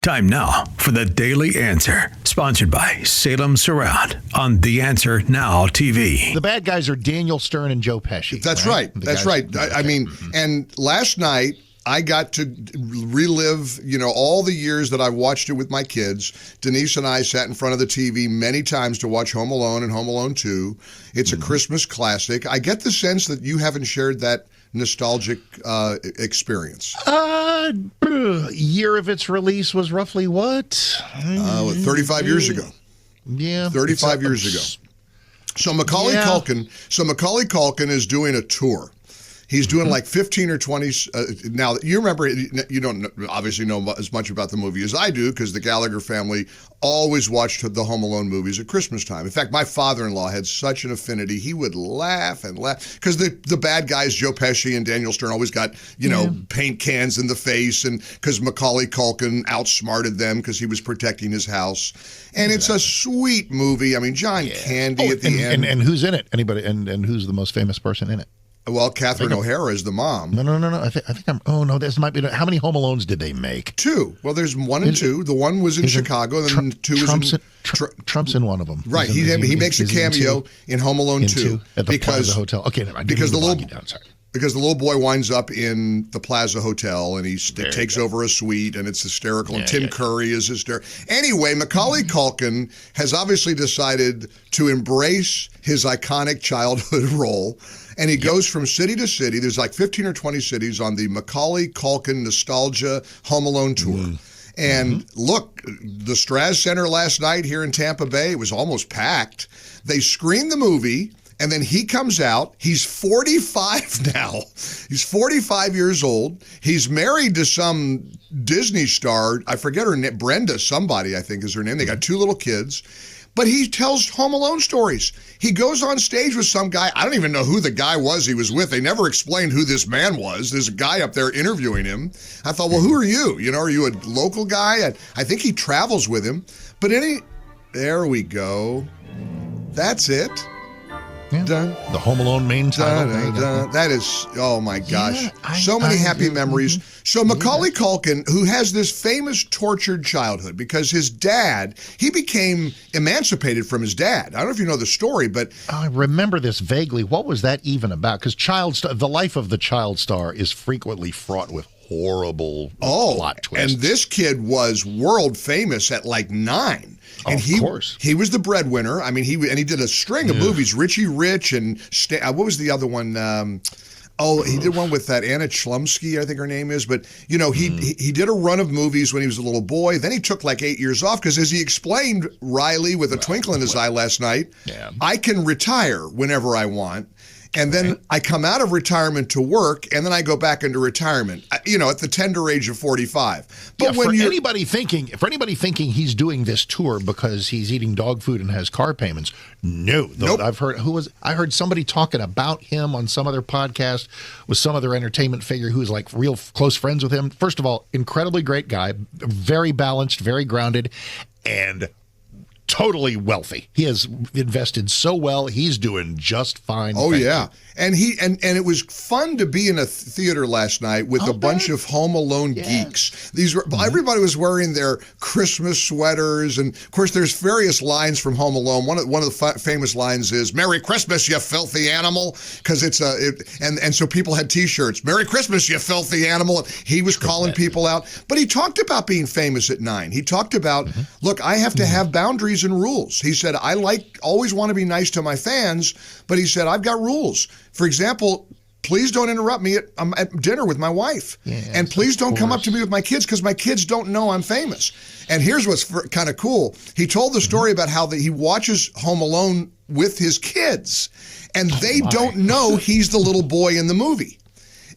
Time now for the Daily Answer, sponsored by Salem Surround on The Answer Now TV. The bad guys are Daniel Stern and Joe Pesci. That's right. That's right. I mean, and last night I got to relive, all the years that I watched it with my kids. Denise and I sat in front of the TV many times to watch Home Alone and Home Alone 2. It's a Christmas classic. I get the sense that you haven't shared that nostalgic experience. Year of its release was roughly what? 35 years ago. Yeah. 35 years ago. So Macaulay Culkin is doing a tour. He's doing like 15 or 20. Now, you remember, you don't obviously know as much about the movie as I do because the Gallagher family always watched the Home Alone movies at Christmas time. In fact, my father-in-law had such an affinity. He would laugh and laugh because the bad guys, Joe Pesci and Daniel Stern, always got, paint cans in the face, and because Macaulay Culkin outsmarted them because he was protecting his house. And it's a sweet movie. I mean, John Candy at the end. And who's in it? Anybody? And who's the most famous person in it? Well, Catherine O'Hara is the mom. No. I think I'm. Oh no, this might be. How many Home Alones did they make? 2. Well, there's 1 and 2. The one was in Chicago, and then 2 is in. Trump's in one of them. Right. He makes a cameo in Home Alone 2 at the Plaza Hotel. Okay, never mind. Because the little boy winds up in the Plaza Hotel and he takes over a suite and it's hysterical. And Tim Curry is hysterical. Anyway, Macaulay Culkin has obviously decided to embrace his iconic childhood role. And he goes from city to city. There's like 15 or 20 cities on the Macaulay Culkin Nostalgia Home Alone Tour. And look, the Straz Center last night here in Tampa Bay, it was almost packed. They screened the movie. And then he comes out. He's 45 now. He's 45 years old. He's married to some Disney star. I forget her name. Brenda somebody, I think is her name. They got 2 little kids. But he tells Home Alone stories. He goes on stage with some guy. I don't even know who the guy was he was with. They never explained who this man was. There's a guy up there interviewing him. I thought, well, who are you? Are you a local guy? I think he travels with him. But there we go. That's it. Yeah. Dun, the Home Alone main title. That is, oh my gosh. So many happy memories. So Macaulay Culkin, who has this famous tortured childhood because his dad, he became emancipated from his dad. I don't know if you know the story, but I remember this vaguely. What was that even about? Because the life of the child star is frequently fraught with horrible plot twists. And this kid was world famous at like 9. And of course. He was the breadwinner. I mean, he did a string of movies, Richie Rich and what was the other one? He did one with that Anna Chlumsky, I think her name is. But, he did a run of movies when he was a little boy. Then he took like 8 years off because, as he explained, Riley, with a twinkle in his eye last night, I can retire whenever I want. And then I come out of retirement to work, and then I go back into retirement, at the tender age of 45. But for anybody thinking he's doing this tour because he's eating dog food and has car payments, no. Nope. I heard somebody talking about him on some other podcast with some other entertainment figure who's like real close friends with him. First of all, incredibly great guy, very balanced, very grounded, and totally wealthy. He has invested so well. He's doing just fine. Oh, yeah. And it was fun to be in a theater last night with a bunch of Home Alone geeks. Everybody was wearing their Christmas sweaters, and of course, there's various lines from Home Alone. One of the famous lines is "Merry Christmas, you filthy animal," because and so people had T-shirts. "Merry Christmas, you filthy animal." He was calling people out, but he talked about being famous at 9. He talked about, look, I have to have boundaries and rules. He said, I always want to be nice to my fans, but he said, I've got rules. For example, please don't interrupt me at dinner with my wife. And please don't come up to me with my kids because my kids don't know I'm famous. And here's what's kind of cool. He told the story about how he watches Home Alone with his kids, and they don't know he's the little boy in the movie.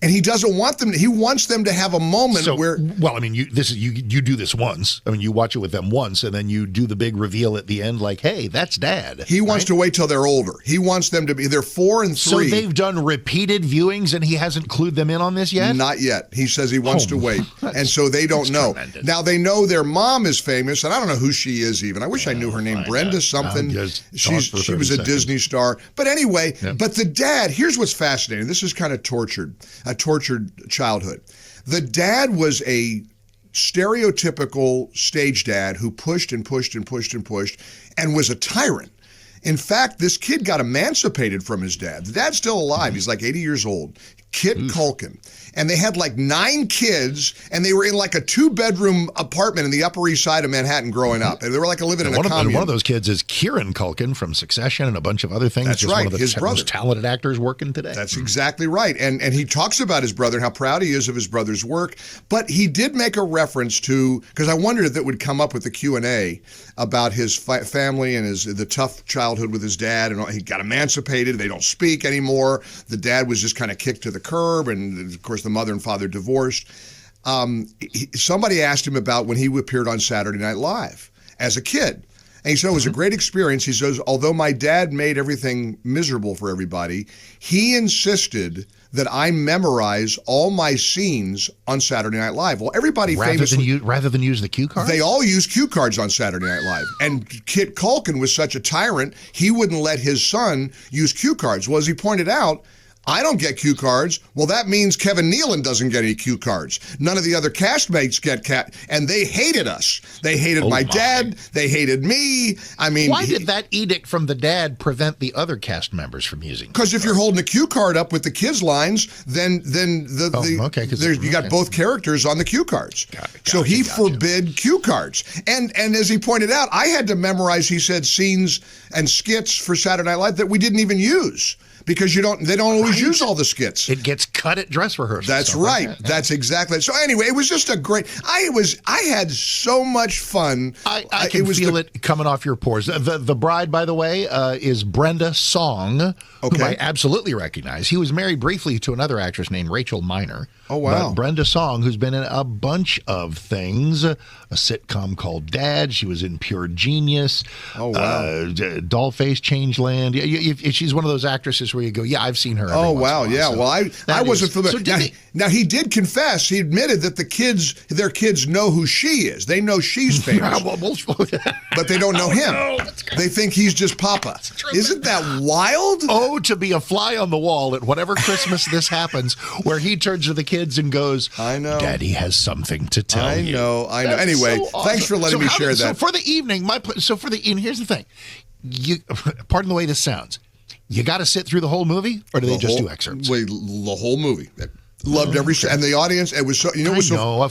And he doesn't want them. He wants them to have a moment where. Well, I mean, you do this once. I mean, you watch it with them once, and then you do the big reveal at the end, like, "Hey, that's Dad." He wants to wait till they're older. He wants them to be. They're 4 and 3. So they've done repeated viewings, and he hasn't clued them in on this yet. Not yet. He says he wants to wait, and so they don't know. Tremendous. Now they know their mom is famous, and I don't know who she is even. I wish I knew her name. Brenda something. She was a Disney star. But anyway, but the dad. Here's what's fascinating. This is kind of a tortured childhood. The dad was a stereotypical stage dad who pushed and pushed and pushed and pushed and was a tyrant. In fact, this kid got emancipated from his dad. The dad's still alive. He's like 80 years old. Kit Culkin. And they had like 9 kids, and they were in like a 2-bedroom apartment in the Upper East Side of Manhattan growing up. And they were like living in a commune. One of those kids is Kieran Culkin from Succession and a bunch of other things. That's just right, one of the his brother. most talented actors working today. That's exactly right. And he talks about his brother and how proud he is of his brother's work. But he did make a reference to, because I wondered if that would come up with the Q&A about his family and the tough childhood with his dad. And he got emancipated. They don't speak anymore. The dad was just kind of kicked to the curb. And of course, the mother and father divorced. Somebody asked him about when he appeared on Saturday Night Live as a kid. And he said it was a great experience. He says, although my dad made everything miserable for everybody, he insisted that I memorize all my scenes on Saturday Night Live. Well, everybody famously... Rather than use the cue cards? They all use cue cards on Saturday Night Live. And Kit Culkin was such a tyrant, he wouldn't let his son use cue cards. Well, as he pointed out, I don't get cue cards. Well, that means Kevin Nealon doesn't get any cue cards. None of the other castmates get and they hated us. They hated my dad. They hated me. I mean, why did that edict from the dad prevent the other cast members from using? Because if you're holding a cue card up with the kids' lines, then you got both characters on the cue cards. So he forbid cue cards. And as he pointed out, I had to memorize, he said, scenes and skits for Saturday Night Live that we didn't even use. Because they don't always use all the skits. It gets cut at dress rehearsal. That's right. Like that. That's exactly it. So anyway, it was just a great. I had so much fun. I can feel it coming off your pores. The bride, by the way, is Brenda Song, whom I absolutely recognize. He was married briefly to another actress named Rachel Miner. Oh, wow. But Brenda Song, who's been in a bunch of things, a sitcom called Dad. She was in Pure Genius. Oh, wow. Dollface, Changeland. She's one of those actresses where you go, yeah, I've seen her. Oh, wow. Yeah. Well, I wasn't familiar. Now, he did confess. He admitted that their kids know who she is. They know she's famous. But they don't know him. No, they think he's just Papa. Isn't that wild? Oh, to be a fly on the wall at whatever Christmas this happens, where he turns to the kids and goes, I know. Daddy has something to tell you. I know. Anyway, so awesome. Thanks for letting me share that. So for the evening, here's the thing. Pardon the way this sounds. You got to sit through the whole movie, or do they just do excerpts? Wait, the whole movie. Loved every and the audience. It was so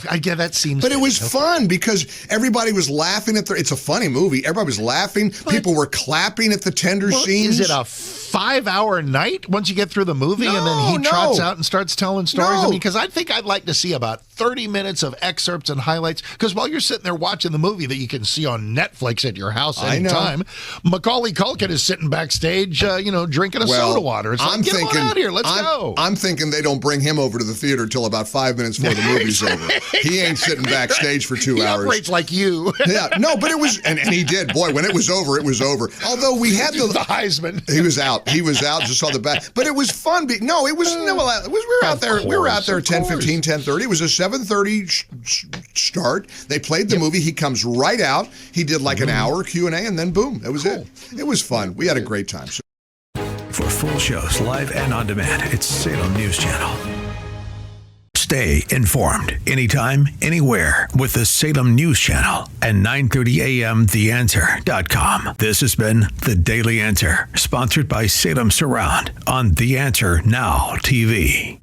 I get that seems. But it was fun because everybody was laughing at it's a funny movie. Everybody was laughing. People were clapping at the tender scenes. Is it a 5-hour night once you get through the movie and then he trots out and starts telling stories? I mean, because I think I'd like to see about 30 minutes of excerpts and highlights. Because while you're sitting there watching the movie that you can see on Netflix at your house anytime, Macaulay Culkin is sitting backstage, drinking a soda water. It's like, get him out here. Let's go. I'm thinking they don't bring him over to the theater till about 5 minutes before the movie's over. He ain't sitting backstage for 2 hours. He operates like you. Yeah, no, but it was, and he did. Boy, when it was over, it was over. Although we had the Heisman. He was out. Just saw the back. But it was fun. We were out there. We were out there at 10:15, 10:30. It was a 7:30 start. They played the movie. He comes right out. He did like an hour Q&A, and then boom, that was it. It was fun. We had a great time. For full shows, live and on demand, it's Salem News Channel. Stay informed anytime, anywhere with the Salem News Channel and 9:30 a.m. TheAnswer.com. This has been The Daily Answer, sponsored by Salem Surround on The Answer Now TV.